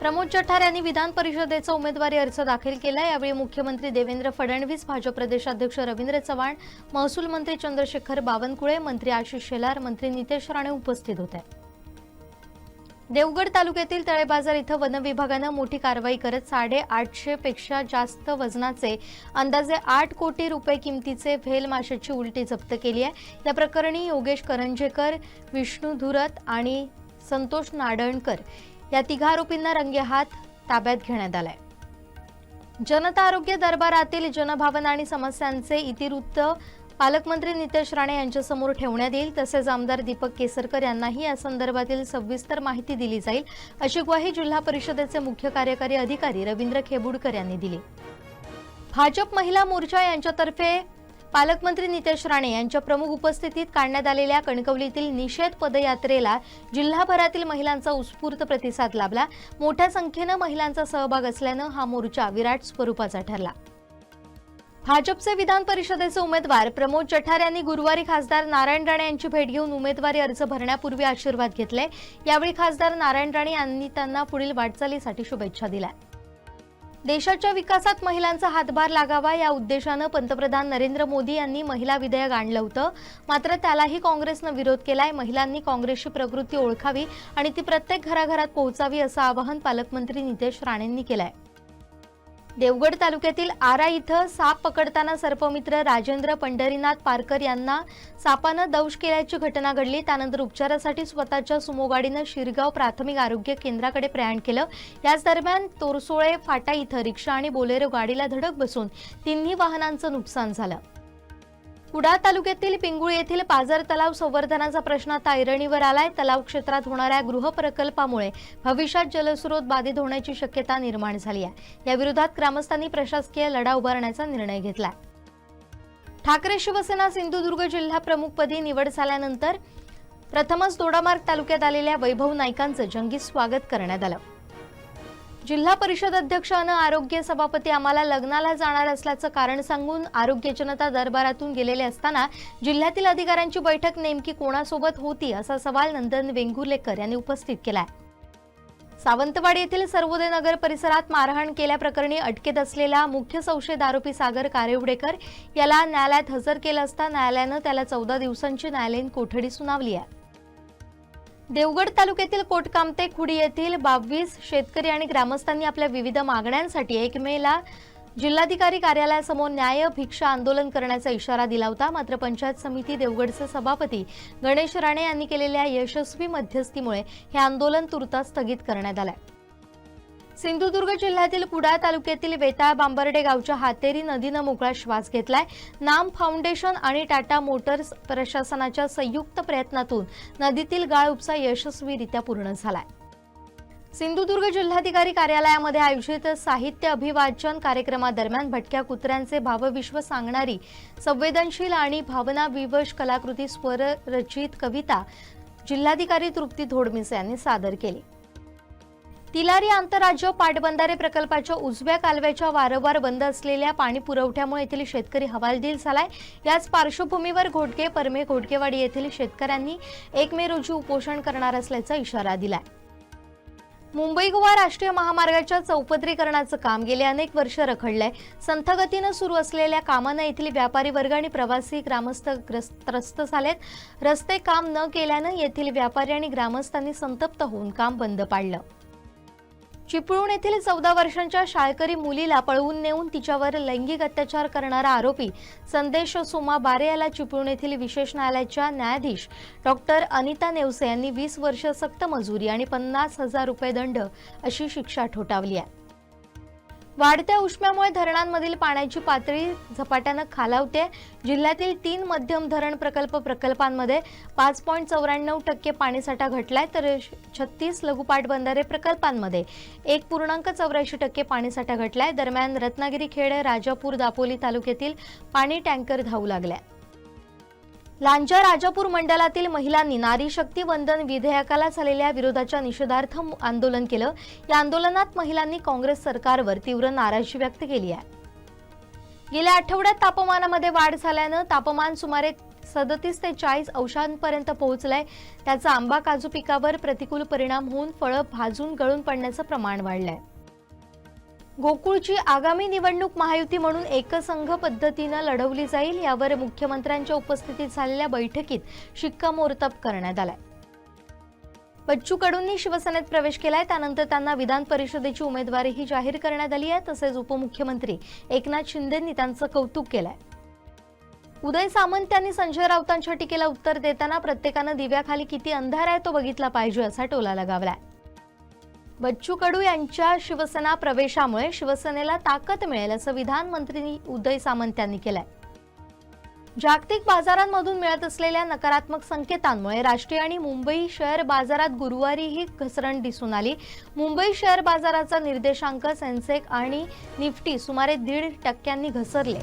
प्रमोद जठार यांनी विधान परिषदेचा उमेदवारी अर्ज दाखल केला। यावेळी मुख्यमंत्री देवेंद्र फडणवीस, भाजप प्रदेशाध्यक्ष रवींद्र चव्हाण, महसूल मंत्री चंद्रशेखर बावनकुळे, मंत्री आशिष शेलार, मंत्री नितेश राणे उपस्थित होते। देवगड तालुक्यातील तळेबाजार इथं वन विभागाने मोठी कारवाई करत 850 पेक्षा जास्त वजनाचे अंदाजे 8 कोटी रुपये किमतीचे व्हेल माशाची उलटी जप्त केली आहे। या प्रकरणी योगेश करंजेकर, विष्णू धुरत आणि संतोष नाडणकर या तिघा आरोपींना रंगेहात ताब्यात घेण्यात आलाय। जनता आरोग्य दरबारातील जनभावना आणि समस्यांचे इतिवृत्त पालकमंत्री नितेश राणे यांच्यासमोर ठेवण्यात येईल। तसेच आमदार दीपक केसरकर यांनाही या संदर्भातील सविस्तर माहिती दिली जाईल, अशी ग्वाही जिल्हा परिषदेचे मुख्य कार्यकारी अधिकारी रवींद्र खेबुडकर यांनी दिली। भाजप महिला मोर्चा यांच्यातर्फे पालकमंत्री नितेश राणे यांच्या प्रमुख उपस्थितीत काढण्यात आलेल्या कणकवलीतील निषेध पदयात्रेला जिल्हाभरातील महिलांचा उत्स्फूर्त प्रतिसाद लाभला। मोठ्या संख्येने महिलांचा सहभाग असल्याने हा मोर्चा विराट स्वरूपाचा ठरला। भाजपचे विधान परिषदेचे उमेदवार प्रमोद जठार यांनी गुरुवारी खासदार नारायण राणे यांची भेट घेऊन उमेदवारी अर्ज भरण्यापूर्वी आशीर्वाद घेतले। यावेळी खासदार नारायण राणे यांनी त्यांना पुढील वाटचालीसाठी शुभेच्छा दिल्या। देशाच्या विकासात महिलांचा हातभार लागावा या उद्देशाने पंतप्रधान नरेंद्र मोदी यांनी महिला विधेयक आणलं होतं, मात्र त्यालाही काँग्रेसने विरोध केलाय। महिलांनी काँग्रेसची प्रवृत्ती ओळखावी आणि ती प्रत्येक घराघरात पोहोचावी असं आवाहन पालकमंत्री नितेश राणेंनी केलंय। देवगड तालुक्यातील आरा इथं साप पकडताना सर्पमित्र राजेंद्र पंढरीनाथ पारकर यांना सापानं दंश केल्याची घटना घडली। त्यानंतर उपचारासाठी स्वतःच्या सुमो गाडीनं शिरगाव प्राथमिक आरोग्य केंद्राकडे प्रयाण केलं। याच दरम्यान तोरसोळे फाटा इथं रिक्षा आणि बोलेरो गाडीला धडक बसून तिन्ही वाहनांचं नुकसान झालं। कुडाळ तालुक्यातील पिंगुळ येथील पाझर तलाव संवर्धनाचा प्रश्न आता ऐरणीवर आलाय। तलाव क्षेत्रात होणाऱ्या गृहप्रकल्पामुळे भविष्यात जलस्रोत बाधित होण्याची शक्यता निर्माण झाली आहे। या विरोधात ग्रामस्थांनी प्रशासकीय लढा उभारण्याचा निर्णय घेतलाय। ठाकरे शिवसेना सिंधुदुर्ग जिल्हा प्रमुखपदी निवड झाल्यानंतर प्रथमच दोडामार्ग तालुक्यात आलेल्या वैभव नाईकांचं जंगी स्वागत करण्यात आलं। जिल्हा परिषद अध्यक्ष आणि आरोग्य सभापती आम्हाला लग्नाला जाणार असल्याचं कारण सांगून आरोग्य जनता दरबारातून गेलेले असताना जिल्ह्यातील अधिकाऱ्यांची बैठक नेमकी कोणासोबत होती असा सवाल नंदन वेंगुर्लेकर यांनी उपस्थित केलाय। सावंतवाडी येथील सर्वोदय नगर परिसरात मारहाण केल्याप्रकरणी अटकेत असलेला मुख्य संशयित आरोपी सागर कारेवडेकर याला न्यायालयात हजर केलं असता न्यायालयानं त्याला 14 दिवसांची न्यायालयीन कोठडी सुनावली आहे। देवगड तालुक्यातील कोटकामते खुडी येथील 22 शेतकरी आणि ग्रामस्थांनी आपल्या विविध मागण्यांसाठी 1 मेला जिल्हाधिकारी कार्यालयासमोर न्याय भिक्षा आंदोलन करण्याचा इशारा दिला होता। मात्र पंचायत समिती देवगडचे सभापती गणेश राणे यांनी केलेल्या यशस्वी मध्यस्थीमुळे हे आंदोलन तुर्तास स्थगित करण्यात आले। सिंधुदुर्ग जिल्ह्यातील कुडाळ तालुक्यातील वेताळ बांबर्डे गावच्या हातेरी नदीनं मोकळा श्वास घेतलाय। नाम फाउंडेशन आणि टाटा मोटर्स प्रशासनाच्या संयुक्त प्रयत्नातून नदीतील गाळ उपसा यशस्वीरित्या पूर्ण झालाय। सिंधुदुर्ग जिल्हाधिकारी कार्यालयामध्ये आयोजित साहित्य अभिवाचन कार्यक्रमादरम्यान भटक्या कुत्र्यांचे भावविश्व सांगणारी संवेदनशील आणि भावनाविवश कलाकृती स्वररचित कविता जिल्हाधिकारी तृप्ती धोडमिसे यांनी सादर केली। तिलारी आंतरराज्य पाटबंधारे प्रकल्पाच्या उजव्या कालव्याच्या वारंवार बंद असलेल्या पाणी पुरवठ्यामुळे येथील शेतकरी हवालदिल झालाय। याच पार्श्वभूमीवर घोटके परमे घोटकेवाडी येथील शेतकऱ्यांनी 1 मे रोजी उपोषण करणार असल्याचा इशारा दिलाय। मुंबई गोवा राष्ट्रीय महामार्गाच्या चौपदरीकरणाचं काम गेले अनेक वर्ष रखडलंय। संथ गतीनं सुरू असलेल्या कामानं येथील व्यापारी वर्ग आणि प्रवासी ग्रामस्थ त्रस्त झालेत। रस्ते काम न केल्यानं येथील व्यापारी आणि ग्रामस्थांनी संतप्त होऊन काम बंद पाडलं। चिपळूण येथील 14 वर्षांच्या शाळकरी मुलीला पळवून नेऊन तिच्यावर लैंगिक अत्याचार करणारा आरोपी संदेश सोमा बारे याला चिपळूण येथील विशेष न्यायालयाच्या न्यायाधीश डॉक्टर अनिता नेवसे यांनी 20 वर्ष सक्त मजुरी आणि 50,000 रुपये दंड अशी शिक्षा ठोठावली आहे। वाढत्या उष्म्यामुळे धरणांमधील पाण्याची पातळी झपाट्याने खालावते। जिल्ह्यातील 3 मध्यम धरण प्रकल्पांमध्ये 5.94% पाणीसाठा घटलाय, तर 36 लघु पाटबंधारे प्रकल्पांमध्ये 1.84% पाणीसाठा घटलाय। दरम्यान रत्नागिरी, खेड, राजापूर, दापोली तालुक्यातील पाणी टँकर धावू लागले। लांजा राजापूर मंडलातील महिलांनी नारी शक्ती वंदन विधेयकाला झालेल्या विरोधाच्या निषेधार्थ आंदोलन केलं। या आंदोलनात महिलांनी काँग्रेस सरकारवर तीव्र नाराजी व्यक्त केली आहे। गेल्या आठवड्यात तापमानामध्ये वाढ झाल्यानं तापमान सुमारे 37 ते 40 अंशांपर्यंत पोहोचलाय। त्याचा आंबा काजू पिकावर प्रतिकूल परिणाम होऊन फळं भाजून गळून पडण्याचं प्रमाण वाढलंय। गोकुळची आगामी निवडणूक महायुती म्हणून एकसंघ पद्धतीने लढवली जाईल, यावर मुख्यमंत्र्यांच्या उपस्थितीत झालेल्या बैठकीत शिक्कामोर्तब करण्यात आलाय। बच्चू कडूंनी शिवसेनेत प्रवेश केलाय, त्यानंतर त्यांना विधान परिषदेची उमेदवारीही जाहीर करण्यात आली आहे। तसेच उपमुख्यमंत्री एकनाथ शिंदेंनी त्यांचं कौतुक केलंय। उदय सामंत यांनी संजय राऊतांच्या टीकेला उत्तर देताना प्रत्येकानं दिव्याखाली किती अंधार आहे तो बघितला पाहिजे असा टोला लगावलाय। बच्चू कडू यांच्या शिवसेना प्रवेशामुळे शिवसेनेला ताकद मिळेल असं विधान मंत्री उदय सामंत यांनी केलंय। जागतिक बाजारांमधून मिळत असलेल्या नकारात्मक संकेतांमुळे राष्ट्रीय आणि मुंबई शेअर बाजारात गुरुवारीही घसरण दिसून आली। मुंबई शेअर बाजाराचा निर्देशांक सेन्सेक्स आणि निफ्टी सुमारे 1.5% घसरले।